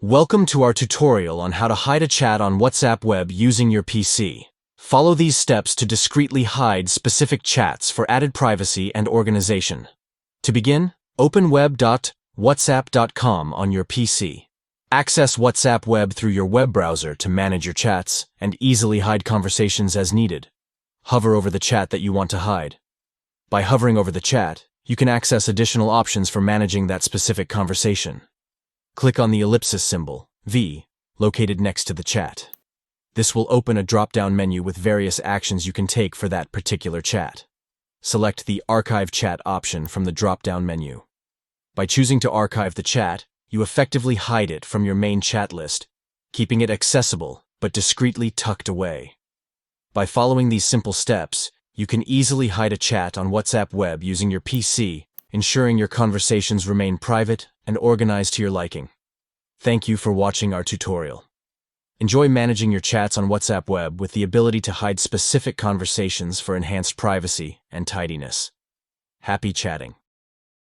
Welcome to our tutorial on how to hide a chat on WhatsApp web using your PC. Follow these steps to discreetly hide specific chats for added privacy and organization. To begin, open web.whatsapp.com on your PC. Access WhatsApp web through your web browser to manage your chats and easily hide conversations as needed. Hover over the chat that you want to hide. By hovering over the chat, you can access additional options for managing that specific conversation. Click on the ellipsis symbol, V, located next to the chat. This will open a drop-down menu with various actions you can take for that particular chat. Select the Archive Chat option from the drop-down menu. By choosing to archive the chat, you effectively hide it from your main chat list, keeping it accessible but discreetly tucked away. By following these simple steps, you can easily hide a chat on WhatsApp web using your PC, ensuring your conversations remain private and organized to your liking. Thank you for watching our tutorial. Enjoy managing your chats on WhatsApp web with the ability to hide specific conversations for enhanced privacy and tidiness. Happy chatting!